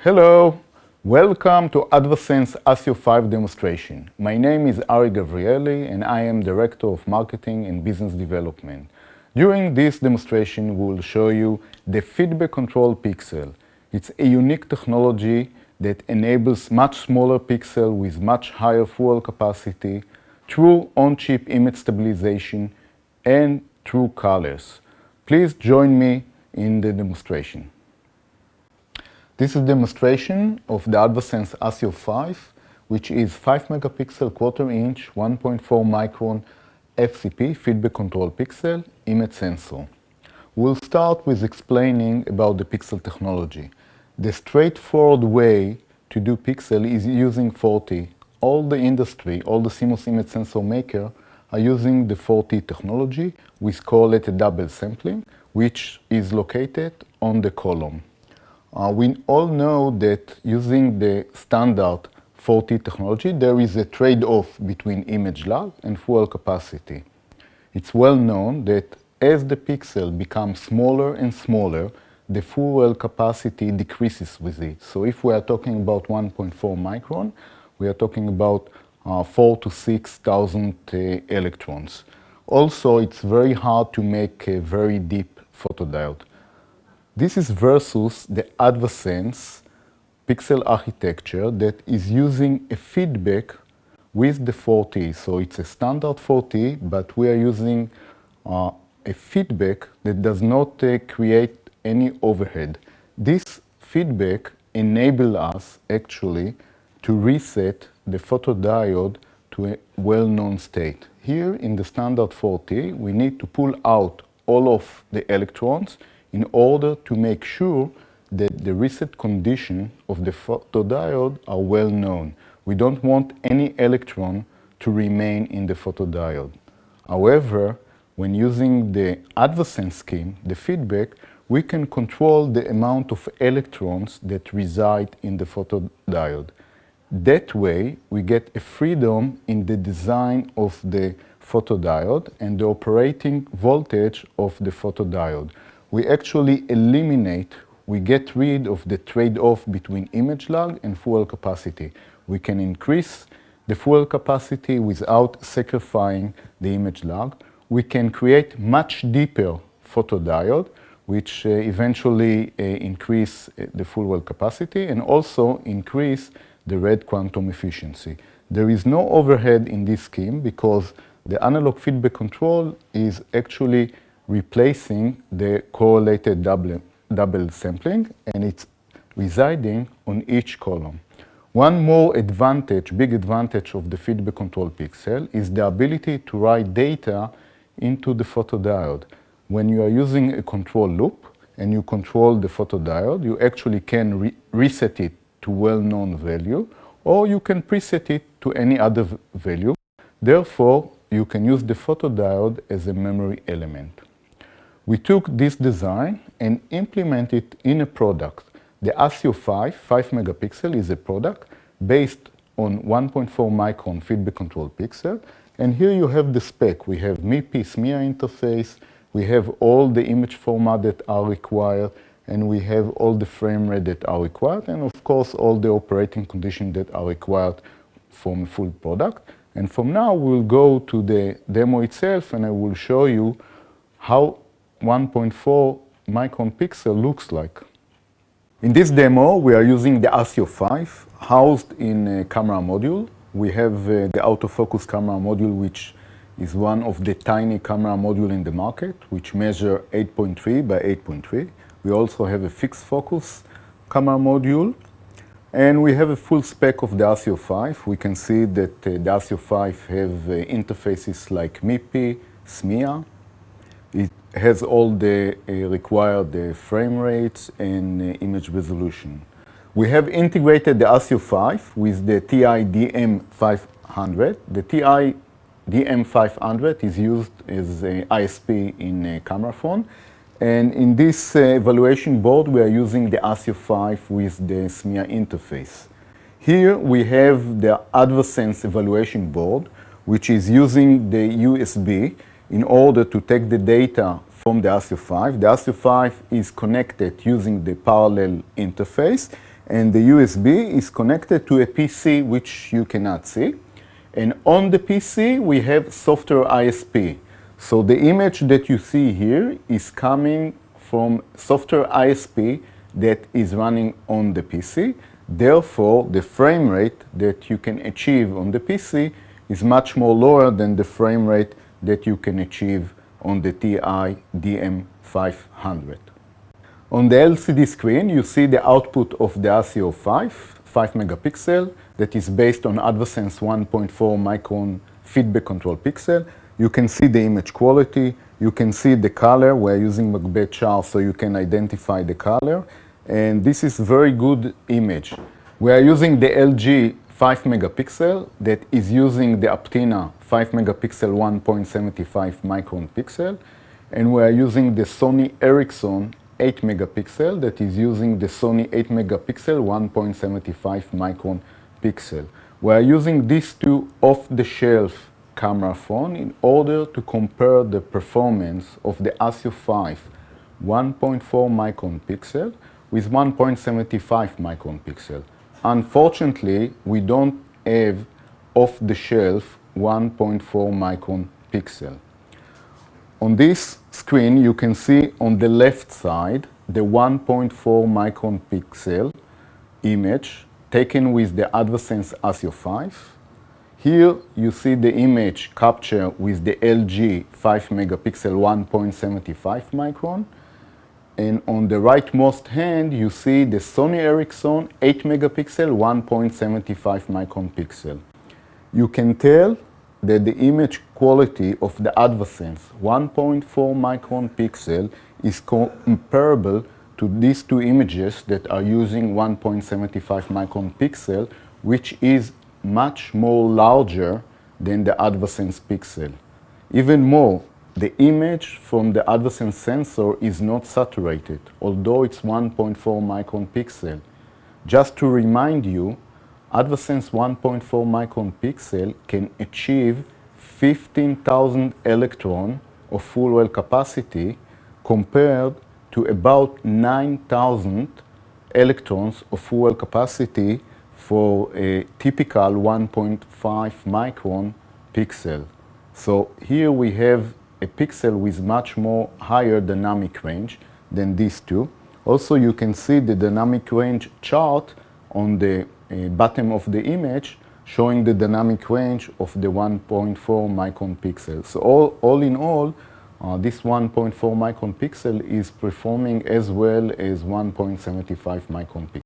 Hello, welcome to Advasense ASIO5 demonstration. My name is Ari Gavrieli and I am Director of Marketing and Business Development. During this demonstration, we will show you the feedback control pixel. It's a unique technology that enables much smaller pixel with much higher fuel capacity, true on-chip image stabilization, and true colors. Please join me in the demonstration. This is a demonstration of the Advasense ASIO5, which is 5 megapixel quarter-inch 1.4 micron FCP feedback control pixel image sensor. We'll start with explaining about the pixel technology. The straightforward way to do pixel is using 40. All the industry, all the CMOS image sensor maker are using the 40 technology. We call it a double sampling, which is located on the column. We all know that using the standard 40 technology, there is a trade-off between image lag and fuel capacity. It's well known that as the pixel becomes smaller and smaller, the fuel capacity decreases with it. So if we are talking about 1.4 micron, we are talking about 4,000 to 6,000 electrons. Also, it's very hard to make a very deep photodiode. This is versus the Advasense pixel architecture that is using a feedback with the 40. So it's a standard 40, but we are using a feedback that does not create any overhead. This feedback enables us actually to reset the photodiode to a well-known state. Here in the standard 40, we need to pull out all of the electrons in order to make sure that the reset condition of the photodiode are well known. We don't want any electron to remain in the photodiode. However, when using the Advasense scheme, the feedback, we can control the amount of electrons that reside in the photodiode. That way, we get a freedom in the design of the photodiode and the operating voltage of the photodiode. We actually eliminate, we get rid of the trade-off between image lag and fuel capacity. We can increase the fuel capacity without sacrificing the image lag. We can create much deeper photodiode, which eventually increase the fuel capacity and also increase the red quantum efficiency. There is no overhead in this scheme because the analog feedback control is actually replacing the correlated double sampling, and it's residing on each column. One more advantage, big advantage of the feedback control pixel is the ability to write data into the photodiode. When you are using a control loop and you control the photodiode, you actually can reset it to well-known value, or you can preset it to any other value. Therefore, you can use the photodiode as a memory element. We took this design and implemented it in a product. The ASIO5 5 megapixel is a product based on 1.4 micron feedback control pixel. And here you have the spec. We have MIPI, SMIA interface, we have all the image format that are required, and we have all the frame rate that are required, and of course all the operating conditions that are required from a full product. And from now we'll go to the demo itself and I will show you how 1.4 micron pixel looks like. In this demo, we are using the ASIO5 housed in a camera module. We have the autofocus camera module, which is one of the tiny camera module in the market, which measure 8.3 by 8.3. We also have a fixed focus camera module, and we have a full spec of the ASIO5. We can see that the ASIO5 have interfaces like MIPI, SMIA. It has all the required frame rates and image resolution. We have integrated the ASIO5 with the TI DM500. The TI DM500 is used as an ISP in a camera phone. And in this evaluation board, we are using the ASIO5 with the SMIA interface. Here we have the Advasense evaluation board, which is using the USB in order to take the data from the ASIO5. The ASIO5 is connected using the parallel interface, and the USB is connected to a PC which you cannot see. And on the PC, we have software ISP. So the image that you see here is coming from software ISP that is running on the PC. Therefore, the frame rate that you can achieve on the PC is much more lower than the frame rate that you can achieve on the TI DM500. On the LCD screen, you see the output of the ASIO5, 5 megapixel, that is based on Advasense 1.4 micron feedback control pixel. You can see the image quality, you can see the color. We're using Macbeth chart so you can identify the color. And this is very good image. We are using the LG 5 megapixel that is using the Aptina 5 megapixel 1.75 micron pixel. And we are using the Sony Ericsson 8 megapixel that is using the Sony 8 megapixel 1.75 micron pixel. We are using these two off-the-shelf camera phone in order to compare the performance of the ASIO5 1.4 micron pixel with 1.75 micron pixel. Unfortunately, we don't have off-the-shelf 1.4 micron pixel. On this screen, you can see on the left side the 1.4 micron pixel image taken with the Advasense ASIO5. Here you see the image captured with the LG 5 megapixel 1.75 micron. And on the rightmost hand, you see the Sony Ericsson 8 megapixel 1.75 micron pixel. You can tell that the image quality of the Advasense 1.4 micron pixel is comparable to these two images that are using 1.75 micron pixel, which is much more larger than the Advasense pixel. Even more, the image from the Advasense sensor is not saturated, although it's 1.4 micron pixel. Just to remind you, Advasense 1.4 micron pixel can achieve 15,000 electron of full well capacity compared to about 9,000 electrons of full well capacity for a typical 1.5 micron pixel. So here we have a pixel with much more higher dynamic range than these two. Also, you can see the dynamic range chart on the bottom of the image showing the dynamic range of the 1.4 micron pixel. So all in all, this 1.4 micron pixel is performing as well as 1.75 micron pixel.